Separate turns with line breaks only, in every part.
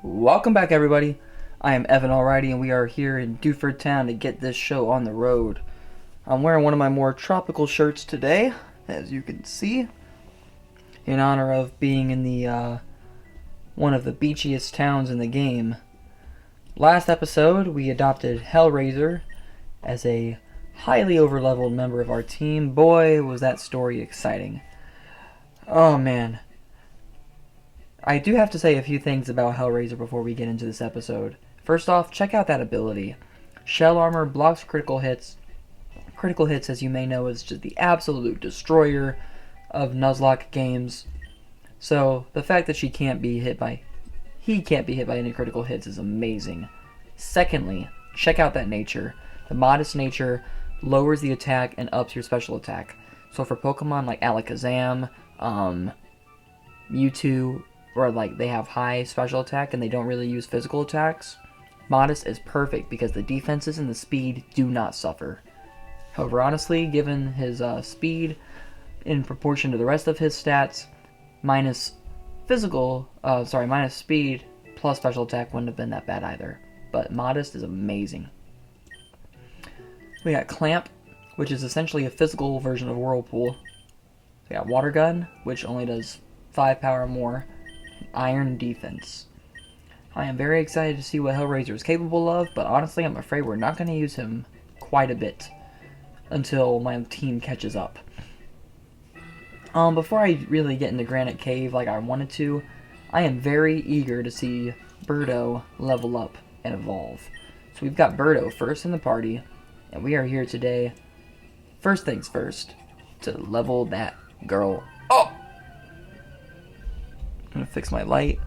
Welcome back, everybody. I am Evan Alrighty, and we are here in Duford Town to get this show on the road. I'm wearing one of my more tropical shirts today, as you can see, in honor of being in the one of the beachiest towns in the game. Last episode, we adopted Hellraiser as a highly overleveled member of our team. Boy, was that story exciting. Oh man. I do have to say a few things about Hellraiser before we get into this episode. First off, check out that ability. Shell armor blocks critical hits. Critical hits, as you may know, is just the absolute destroyer of Nuzlocke games. So the fact that he can't be hit by any critical hits is amazing. Secondly, check out that nature. The modest nature lowers the attack and ups your special attack. So for Pokemon like Alakazam, Mewtwo, where like they have high special attack and they don't really use physical attacks, Modest is perfect because the defenses and the speed do not suffer. However, honestly, given his speed in proportion to the rest of his stats, minus speed plus special attack wouldn't have been that bad either. But Modest is amazing. We got Clamp, which is essentially a physical version of Whirlpool. We got Water Gun, which only does 5 power more. Iron Defense. I am very excited to see what Hellraiser is capable of, but honestly I'm afraid we're not going to use him quite a bit until my team catches up. Before I really get into Granite Cave like I wanted to, I am very eager to see Birdo level up and evolve. So we've got Birdo first in the party, and we are here today, first things first, to level that girl up. I'm going to fix my light.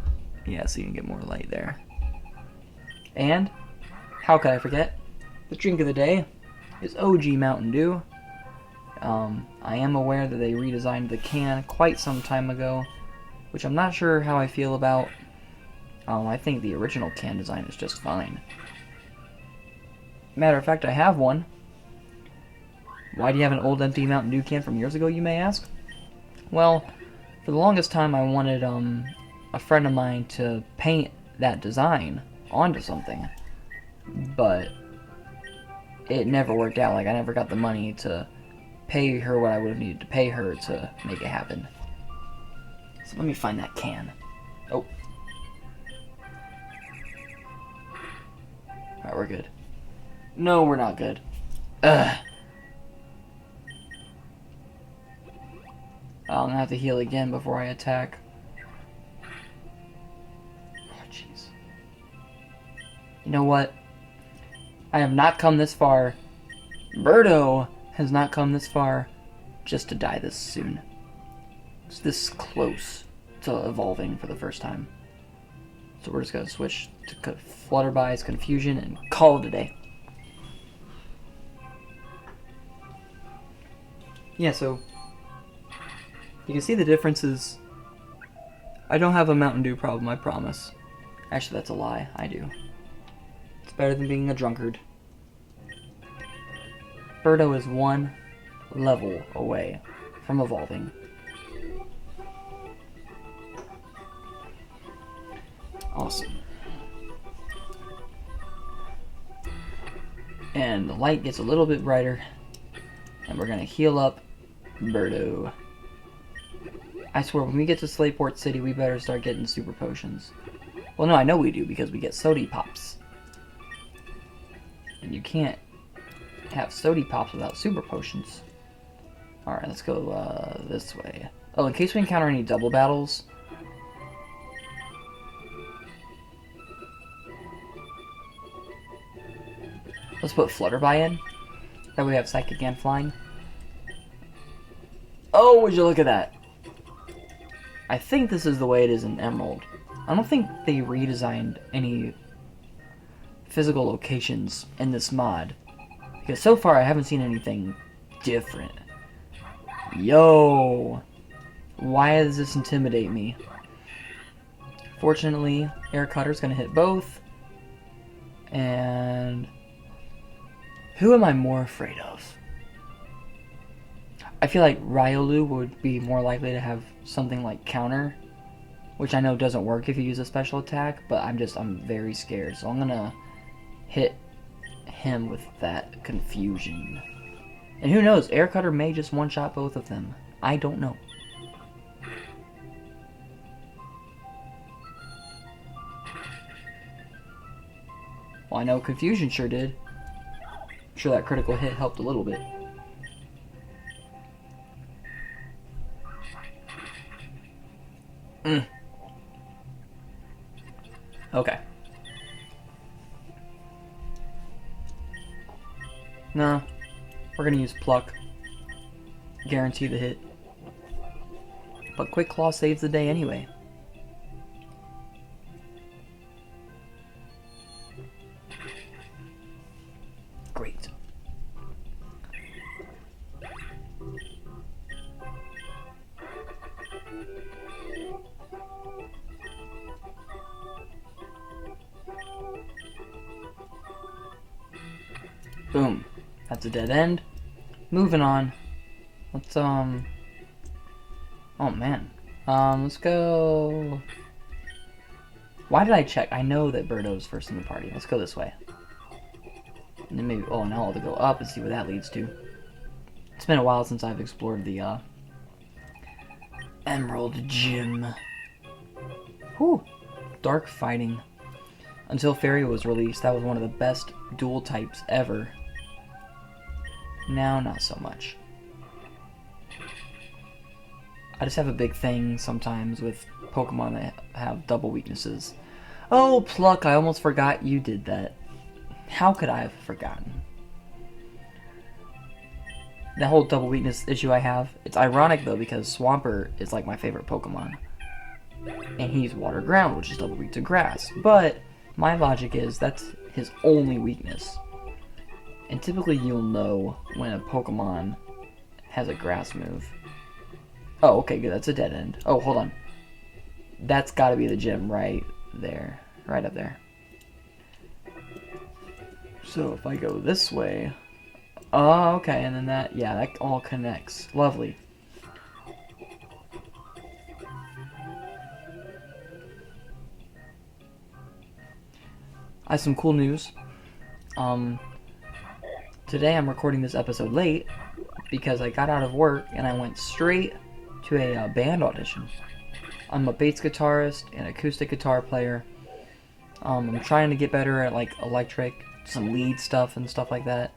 Yeah, so you can get more light there. And, how could I forget? The drink of the day is OG Mountain Dew. I am aware that they redesigned the can quite some time ago, which I'm not sure how I feel about. I think the original can design is just fine. Matter of fact, I have one. Why do you have an old empty Mountain Dew can from years ago, you may ask? Well, for the longest time I wanted a friend of mine to paint that design onto something, but it never worked out. Like, I never got the money to pay her what I would have needed to pay her to make it happen. So let me find that can. Oh. Alright, we're good. No, we're not good. Ugh. I'm gonna have to heal again before I attack. Oh, jeez. You know what? I have not come this far. Birdo has not come this far just to die this soon. It's this close to evolving for the first time. So we're just gonna switch to Flutterby's Confusion and call it a day. Yeah, so you can see the differences. I don't have a Mountain Dew problem, I promise. Actually, that's a lie. I do. It's better than being a drunkard. Birdo is one level away from evolving. Awesome. And the light gets a little bit brighter. And we're going to heal up Birdo. I swear, when we get to Slateport City, we better start getting super potions. Well, no, I know we do, because we get Sody Pops. And you can't have Sody Pops without super potions. Alright, let's go this way. Oh, in case we encounter any double battles. Let's put Flutterby in. That way we have Psychic and Flying. Oh, would you look at that? I think this is the way it is in Emerald. I don't think they redesigned any physical locations in this mod, because so far I haven't seen anything different. Yo! Why does this intimidate me? Fortunately, Air Cutter's gonna hit both. And who am I more afraid of? I feel like Riolu would be more likely to have something like counter, which I know doesn't work if you use a special attack, but I'm very scared. So I'm gonna hit him with that confusion. And who knows, Air Cutter may just one-shot both of them. I don't know. Well, I know confusion sure did. I'm sure that critical hit helped a little bit. Okay. No. We're gonna use Pluck. Guarantee the hit. But Quick Claw saves the day anyway. Great. Boom. That's a dead end. Moving on. Let's, oh man. Let's go... Why did I check? I know that Birdo's first in the party. Let's go this way. And then maybe... Oh, now I'll have to go up and see where that leads to. It's been a while since I've explored the, Emerald Gym. Whew. Dark Fighting. Until Fairy was released, that was one of the best dual types ever. Now, not so much. I just have a big thing sometimes with Pokemon that have double weaknesses. Oh, Pluck, I almost forgot you did that. How could I have forgotten? That whole double weakness issue I have, it's ironic though because Swampert is like my favorite Pokemon. And he's water ground, which is double weak to grass. But my logic is that's his only weakness. And typically you'll know when a Pokemon has a grass move. Oh, okay, good. That's a dead end. Oh, hold on. That's got to be the gym right there. Right up there. So if I go this way... Oh, okay, and then that... Yeah, that all connects. Lovely. I have some cool news. Today I'm recording this episode late because I got out of work and I went straight to a band audition. I'm a bass guitarist and acoustic guitar player. I'm trying to get better at like electric, some lead stuff and stuff like that.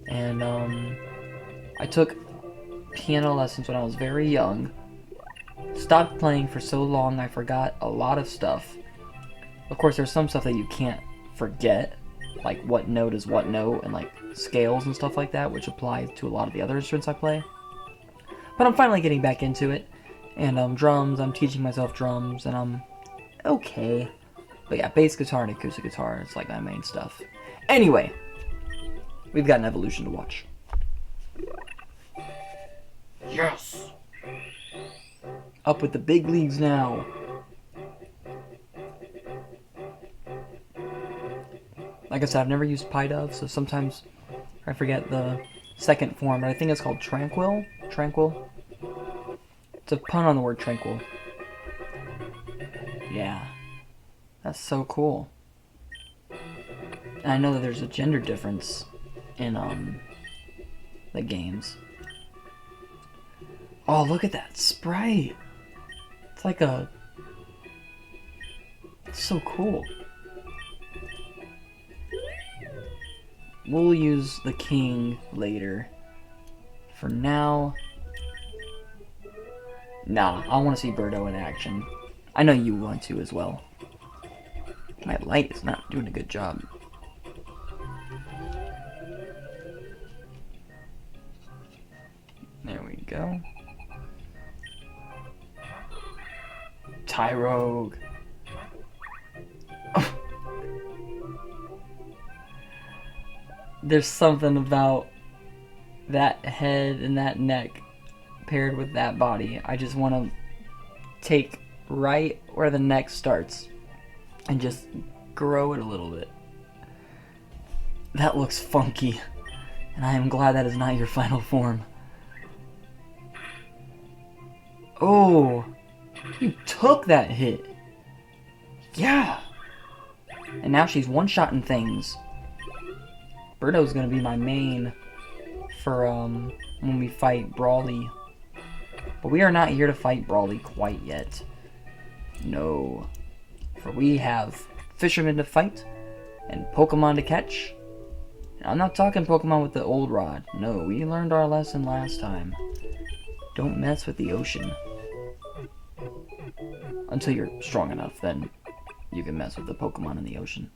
And I took piano lessons when I was very young. Stopped playing for so long I forgot a lot of stuff. Of course there's some stuff that you can't forget, like what note is what note and like scales and stuff like that, which applies to a lot of the other instruments I play. But I'm finally getting back into it. And drums, I'm teaching myself drums and I'm okay. But yeah, bass guitar and acoustic guitar, it's like my main stuff. Anyway, we've got an evolution to watch. Yes! Up with the big leagues now. Like I said, I've never used Pidove, so sometimes I forget the second form, but I think it's called Tranquil. Tranquil. It's a pun on the word tranquil. Yeah. That's so cool. And I know that there's a gender difference in the games. Oh, look at that sprite. It's like a... It's so cool. We'll use the king later. For now... Nah, I want to see Birdo in action. I know you want to as well. My light is not doing a good job. There we go. Tyrogue. There's something about that head and that neck paired with that body. I just want to take right where the neck starts and just grow it a little bit. That looks funky, and I am glad that is not your final form. Oh, You took that hit. Yeah. And now she's one-shotting things. Birdo's gonna be my main for when we fight Brawly. But we are not here to fight Brawly quite yet. No. For we have fishermen to fight and Pokemon to catch. And I'm not talking Pokemon with the old rod. No, we learned our lesson last time. Don't mess with the ocean. Until you're strong enough, then you can mess with the Pokemon in the ocean.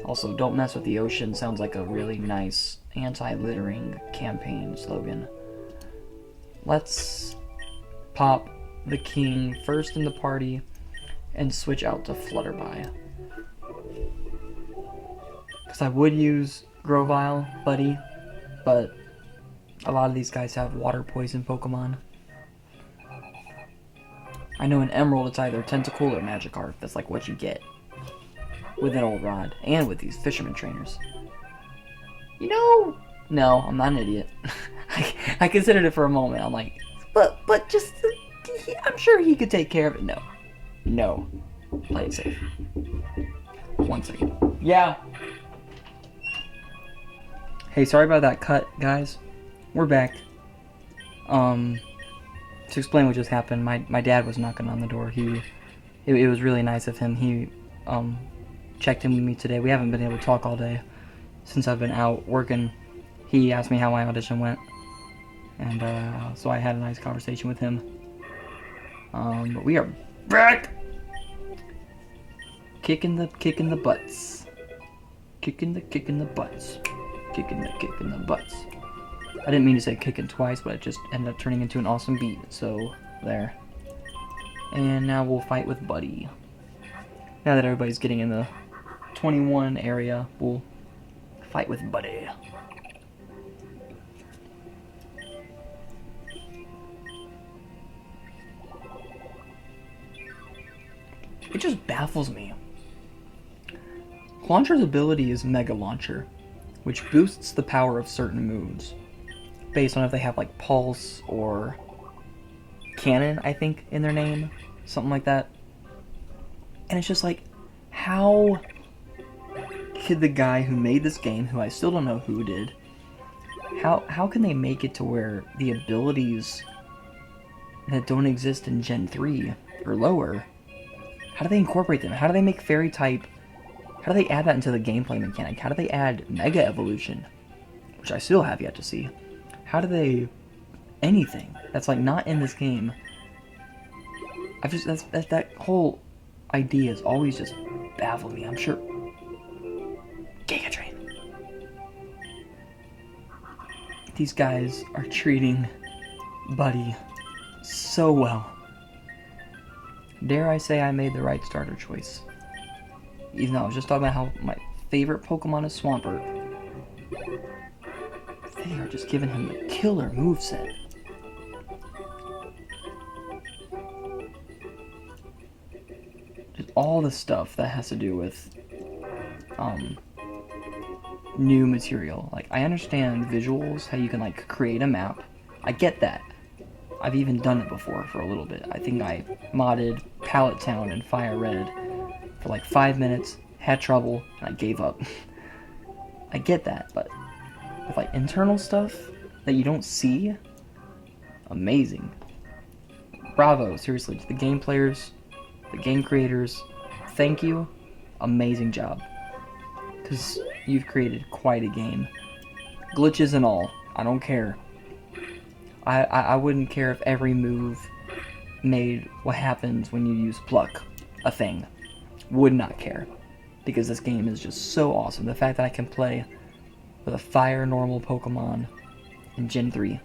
Also, don't mess with the ocean sounds like a really nice anti-littering campaign slogan. Let's pop the king first in the party and switch out to Flutterby. Because I would use Grovyle, Buddy, but a lot of these guys have water poison Pokemon. I know in Emerald it's either Tentacool or Magikarp. That's like what you get with an old rod and with these fisherman trainers. You know, no, I'm not an idiot. I considered it for a moment. I'm like, but just, I'm sure he could take care of it. No, play it safe. 1 second. Yeah. Hey, sorry about that cut, guys. We're back. To explain what just happened, my dad was knocking on the door. It was really nice of him. He checked in with me today. We haven't been able to talk all day since I've been out working. He asked me how my audition went, and so I had a nice conversation with him. But we are back, kicking the butts, kicking the butts. I didn't mean to say kicking twice, but it just ended up turning into an awesome beat. So there. And now we'll fight with Buddy. Now that everybody's getting in the 21 area, we'll fight with Buddy. It just baffles me. Launcher's ability is Mega Launcher, which boosts the power of certain moves based on if they have like Pulse or Cannon, I think, in their name. Something like that. And it's just like, how could the guy who made this game, who I still don't know who did, how can they make it to where the abilities that don't exist in Gen 3 or lower, how do they incorporate them? How do they make Fairy type? How do they add that into the gameplay mechanic? How do they add Mega Evolution? Which I still have yet to see. How do they... anything that's like not in this game. I've just... that whole idea has always just baffled me. I'm sure... Giga Train. These guys are treating Buddy so well. Dare I say I made the right starter choice. Even though I was just talking about how my favorite Pokemon is Swampert. They are just giving him the killer moveset. Just all the stuff that has to do with new material. Like, I understand visuals, how you can like create a map. I get that. I've even done it before for a little bit. I think I modded Pallet Town in Fire Red for like 5 minutes, had trouble, and I gave up. I get that, but with like internal stuff that you don't see, amazing. Bravo, seriously, to the game players, the game creators, thank you, amazing job. Because you've created quite a game. Glitches and all, I don't care. I wouldn't care if every move made what happens when you use Pluck a thing. Would not care. Because this game is just so awesome. The fact that I can play with a fire normal Pokemon in Gen 3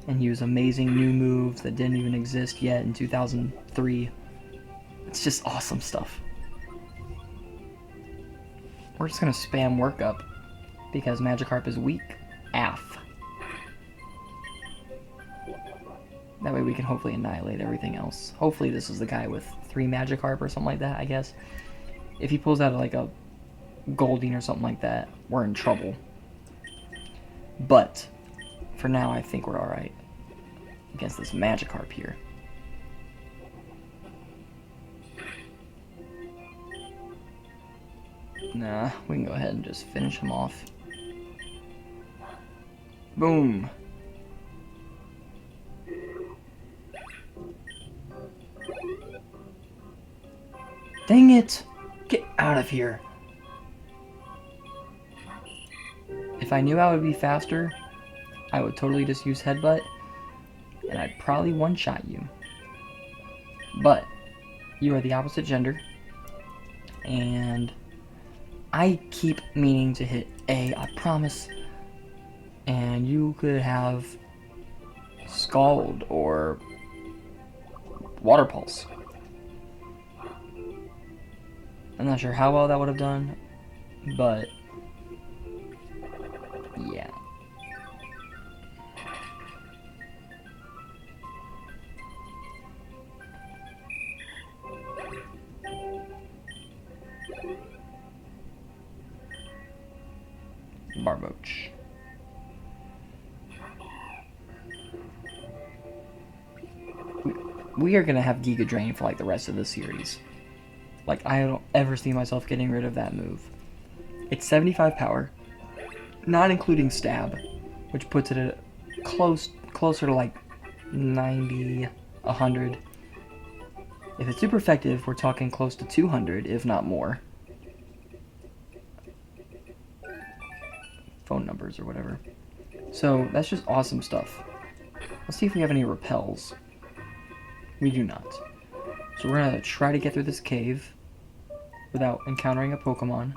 and use amazing new moves that didn't even exist yet in 2003. It's just awesome stuff. We're just gonna spam workup because Magikarp is weak AF. That way we can hopefully annihilate everything else. Hopefully this is the guy with 3 Magikarp or something like that, I guess. If he pulls out like a Goldeen or something like that, we're in trouble. But for now I think we're alright. against this Magikarp here. Nah, we can go ahead and just finish him off. Boom. Dang it! Get out of here. If I knew I would be faster, I would totally just use Headbutt, and I'd probably one-shot you. But you are the opposite gender, and I keep meaning to hit A, I promise, and you could have Scald or Water Pulse. I'm not sure how well that would have done, but yeah. Barboach. We are gonna have Giga Drain for like the rest of the series. Like, I don't ever see myself getting rid of that move. It's 75 power, not including stab, which puts it at closer to like 90, 100. If it's super effective, we're talking close to 200, if not more. Phone numbers or whatever. So that's just awesome stuff. Let's see if we have any repels. We do not. So we're gonna try to get through this cave without encountering a Pokemon.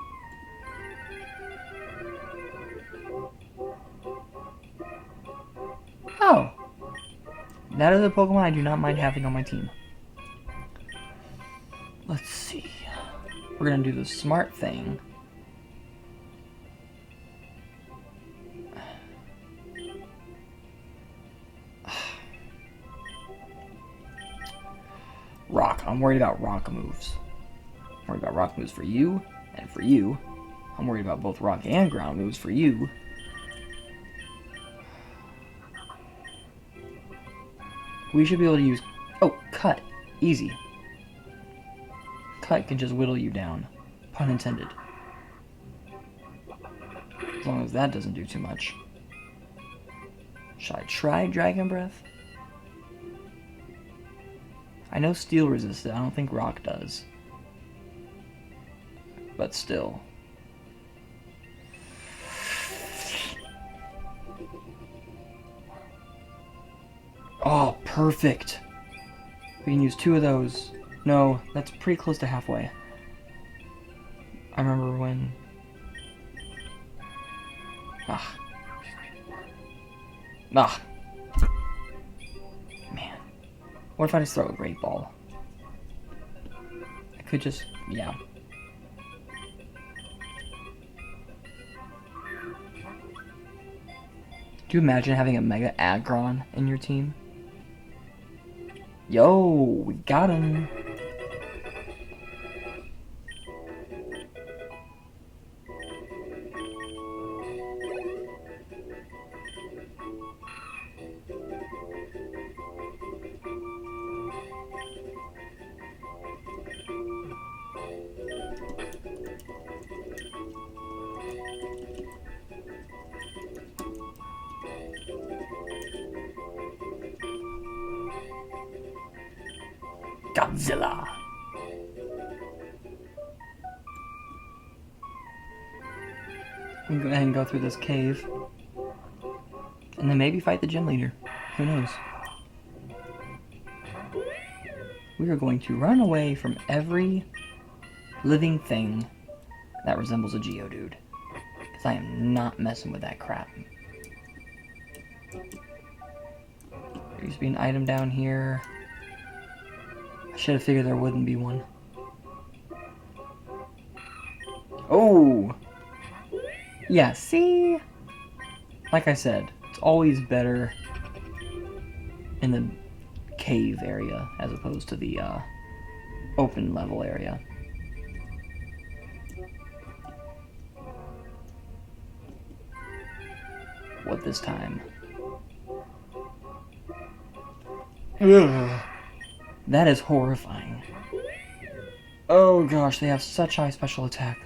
Oh! That is a Pokemon I do not mind having on my team. Let's see. We're gonna do the smart thing. Rock. I'm worried about rock moves. I'm worried about rock moves for you, and for you. I'm worried about both rock and ground moves for you. We should be able to use... Oh, Cut. Easy. Cut can just whittle you down. Pun intended. As long as that doesn't do too much. Should I try Dragon Breath? I know Steel resists it. I don't think Rock does. But still. Oh, perfect. We can use 2 of those. No, that's pretty close to halfway. I remember when... Ah. Man. What if I just throw a Great Ball? I could just... yeah. Do you imagine having a Mega Aggron in your team? Yo, we got him. Godzilla. We can go ahead and go through this cave. And then maybe fight the gym leader. Who knows? We are going to run away from every living thing that resembles a Geodude. Because I am not messing with that crap. There used to be an item down here. I should have figured there wouldn't be one. Oh! Yeah, see? Like I said, it's always better in the cave area as opposed to the open level area. What this time? Ugh. That is horrifying. Oh gosh, they have such high special attack.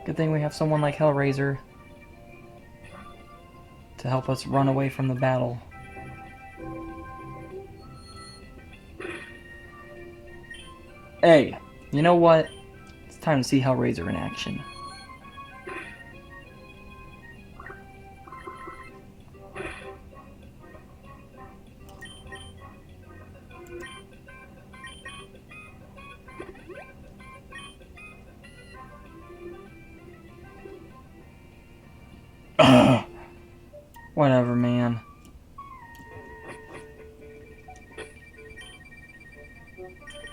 Good thing we have someone like Hellraiser to help us run away from the battle. Hey, you know what? It's time to see Hellraiser in action. Whatever, man.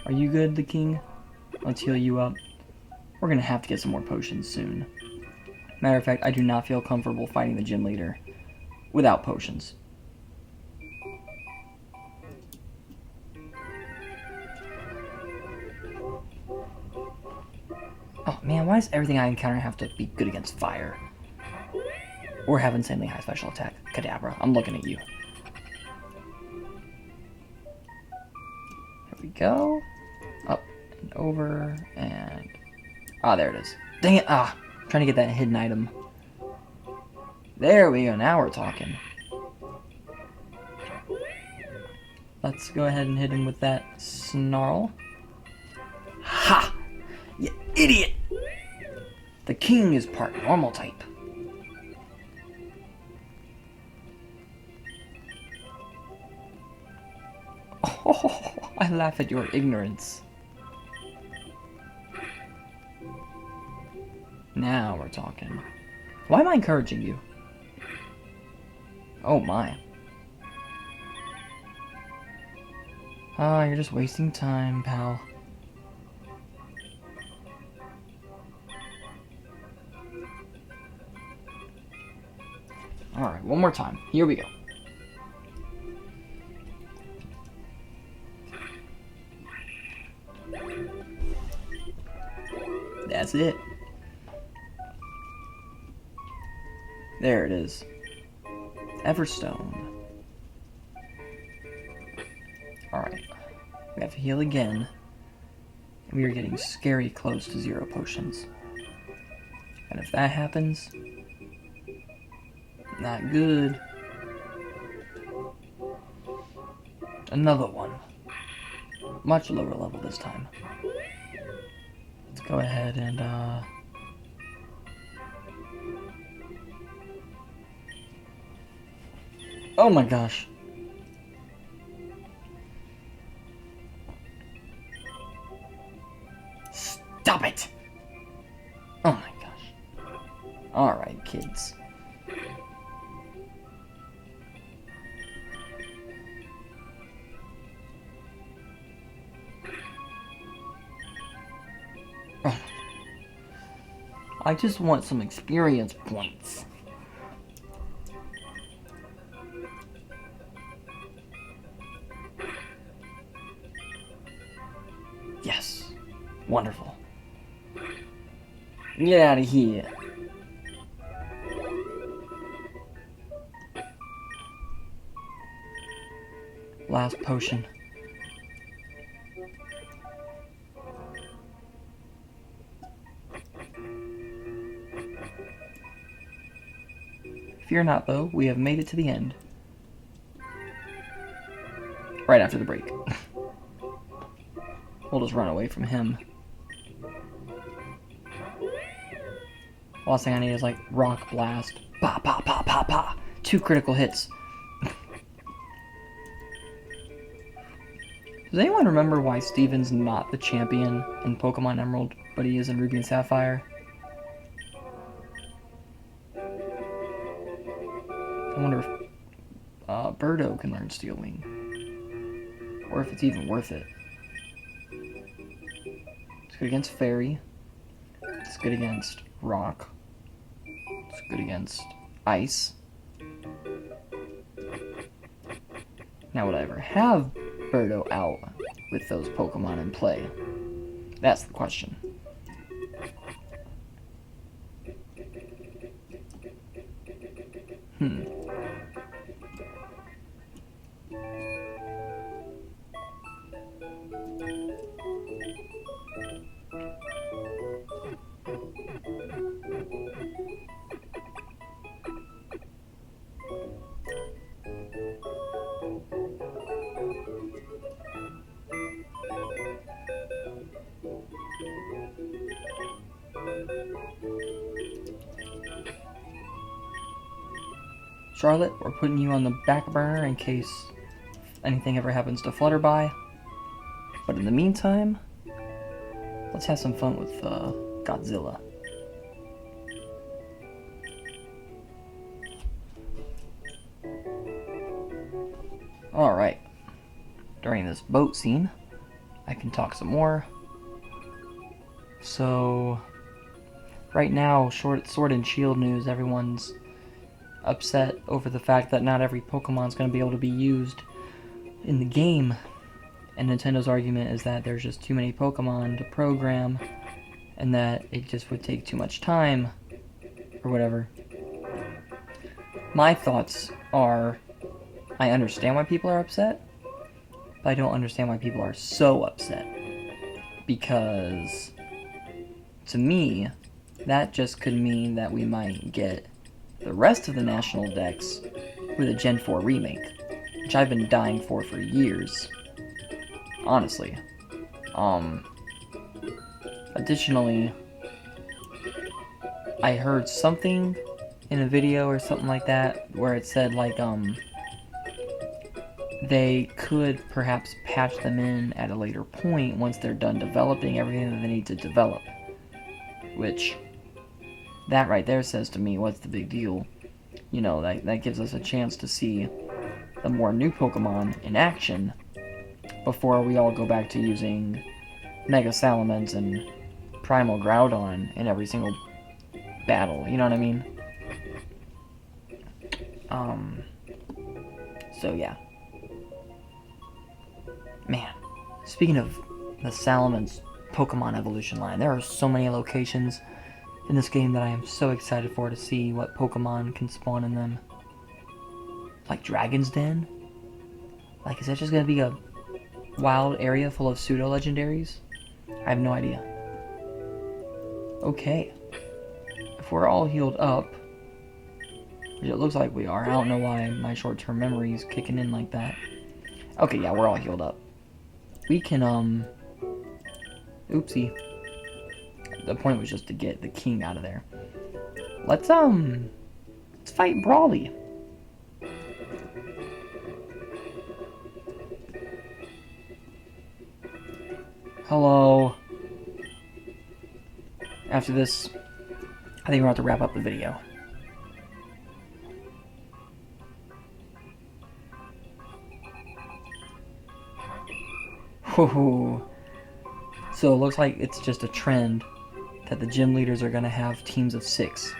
Are you good, the king? Let's heal you up. We're gonna have to get some more potions soon. Matter of fact, I do not feel comfortable fighting the gym leader without potions. Oh man, why does everything I encounter have to be good against fire? Or have insanely high special attack? Kadabra, I'm looking at you. Here we go. Up and over and... Ah, there it is. Dang it! Ah, I'm trying to get that hidden item. There we go, now we're talking. Let's go ahead and hit him with that snarl. Ha! You idiot! The king is part normal type. Oh, I laugh at your ignorance. Now we're talking. Why am I encouraging you? Oh my. Ah, you're just wasting time, pal. Alright, one more time. Here we go. That's it. There it is. Everstone. Alright. We have to heal again. And we are getting scary close to 0 potions. And if that happens, not good. Another one. Much lower level this time. Let's go ahead and, oh my gosh. Stop it! Oh my gosh. Alright, kids. Oh. I just want some experience points. Yes. Wonderful. Get out of here. Last potion. Fear not, though. We have made it to the end. Right after the break. We'll just run away from him. Last thing I need is like rock blast. Pa pa pa pa pa. 2 critical hits. Does anyone remember why Steven's not the champion in Pokemon Emerald, but he is in Ruby and Sapphire? I wonder if Birdo can learn Steel Wing. Or if it's even worth it. It's good against Fairy. It's good against Rock. It's good against Ice. Now, would I ever have Birdo out with those Pokemon in play? That's the question. Charlotte, we're putting you on the back burner in case anything ever happens to Flutterby. But in the meantime, let's have some fun with Godzilla. Alright. During this boat scene, I can talk some more. So, right now, Sword and Shield news, everyone's upset over the fact that not every Pokemon's going to be able to be used in the game. And Nintendo's argument is that there's just too many Pokemon to program, and that it just would take too much time, or whatever. My thoughts are, I understand why people are upset, but I don't understand why people are so upset. Because, to me, that just could mean that we might get the rest of the National Dex with a Gen 4 remake, which I've been dying for years. Honestly. Additionally, I heard something in a video or something like that where it said, like, they could perhaps patch them in at a later point once they're done developing everything that they need to develop. Which, that right there says to me, what's the big deal? You know, that gives us a chance to see the more new Pokemon in action before we all go back to using Mega Salamence and Primal Groudon in every single battle, you know what I mean? So yeah. Man, speaking of the Salamence Pokemon evolution line, there are so many locations in this game that I am so excited for to see what Pokemon can spawn in them. Like Dragon's Den? Like, is that just gonna be a wild area full of pseudo-legendaries? I have no idea. Okay. If we're all healed up, which it looks like we are, I don't know why my short-term memory is kicking in like that. Okay, yeah, we're all healed up. We can, oopsie. The point was just to get the king out of there. Let's fight Brawly. Hello. After this, I think we're about to wrap up the video. Whoa. So it looks like it's just a trend that the gym leaders are going to have teams of 6.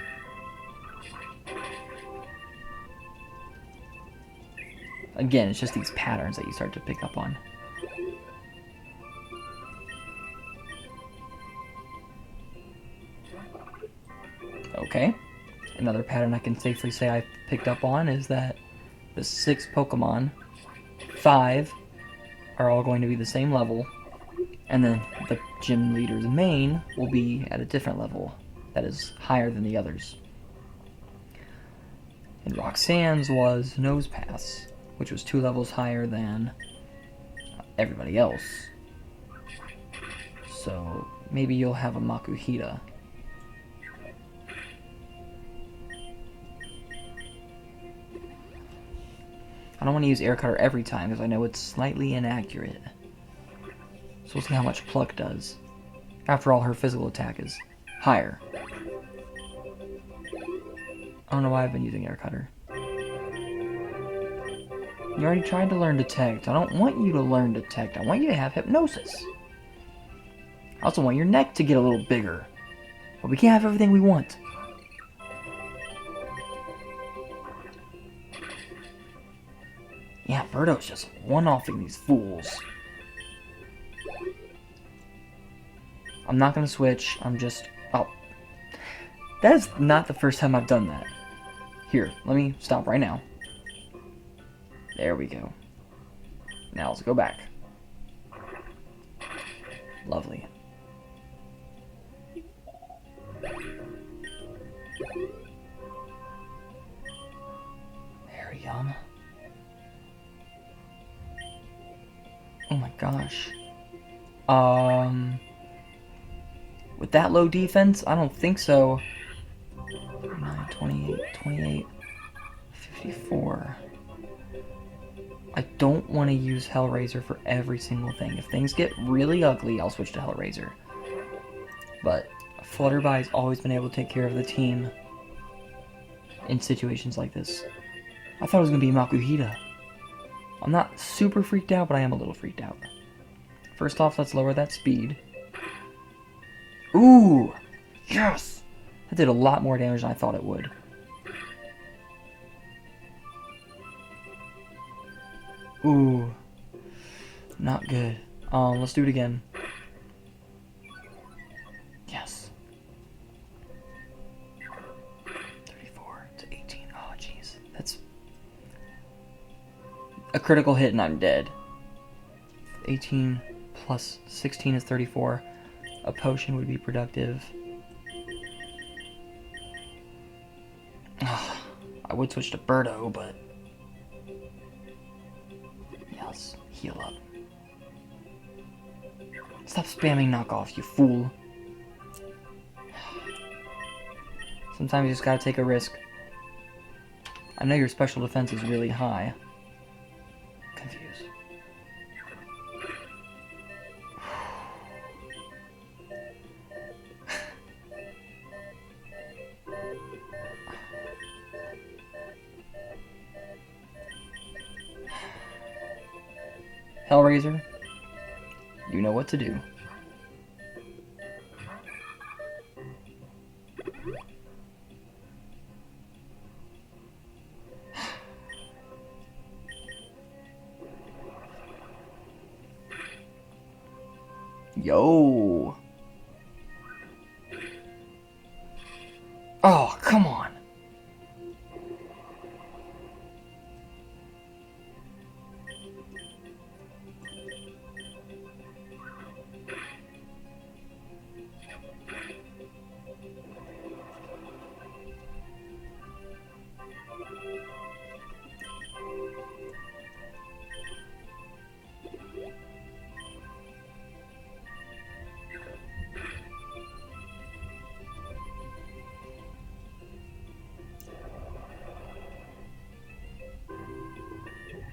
Again, it's just these patterns that you start to pick up on. Okay. Another pattern I can safely say I picked up on is that the 6 Pokemon, 5 are all going to be the same level, and then the gym leader's main will be at a different level that is higher than the others. And Roxanne's was Nose Pass, which was 2 levels higher than everybody else. So maybe you'll have a Makuhita. I don't want to use Air Cutter every time because I know it's slightly inaccurate. So we'll see how much Pluck does. After all, her physical attack is higher. I don't know why I've been using Air Cutter. You already tried to learn Detect. I don't want you to learn Detect. I want you to have Hypnosis. I also want your neck to get a little bigger. But we can't have everything we want. Yeah, Birdo's just one-offing these fools. I'm not gonna switch. I'm just... Oh. That is not the first time I've done that. Here, let me stop right now. There we go. Now let's go back. Lovely. Very yum. Oh my gosh. With that low defense, I don't think so. 39, 28, 28, 54. I don't want to use Hellraiser for every single thing. If things get really ugly, I'll switch to Hellraiser. But Flutterbye's always been able to take care of the team in situations like this. I thought it was going to be Makuhita. I'm not super freaked out, but I am a little freaked out. First off, let's lower that speed. Ooh! Yes! That did a lot more damage than I thought it would. Ooh. Not good. Let's do it again. Yes. 34 to 18. Oh, jeez. That's a critical hit and I'm dead. 18 plus 16 is 34. A potion would be productive. I would switch to Birdo, but... Yes, heal up. Stop spamming knockoff, you fool. Sometimes you just gotta take a risk. I know your special defense is really high. Confused. Hellraiser, you know what to do. Yo. Oh, come on.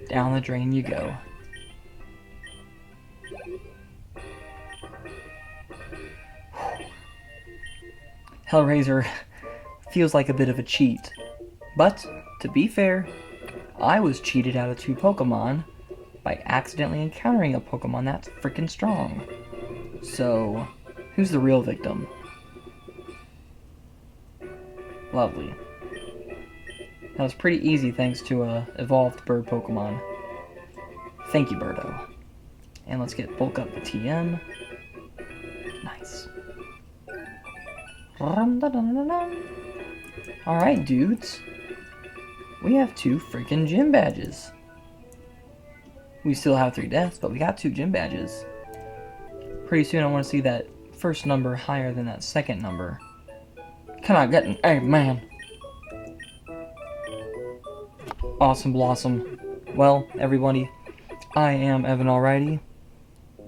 Down the drain you go. Hellraiser feels like a bit of a cheat. But, to be fair, I was cheated out of 2 Pokemon by accidentally encountering a Pokemon that's freaking strong. So, who's the real victim? Lovely. That was pretty easy thanks to a evolved bird Pokemon. Thank you, Birdo. And let's get bulk up the TM. Nice. Alright, dudes. We have 2 freaking gym badges. We still have 3 deaths, but we got 2 gym badges. Pretty soon I want to see that first number higher than that second number. Can I get an A, man? Awesome Blossom. Well, everybody, I am Evan Alrighty.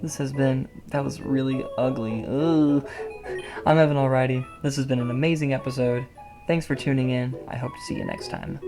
That was really ugly. Ugh. I'm Evan Alrighty. This has been an amazing episode. Thanks for tuning in. I hope to see you next time.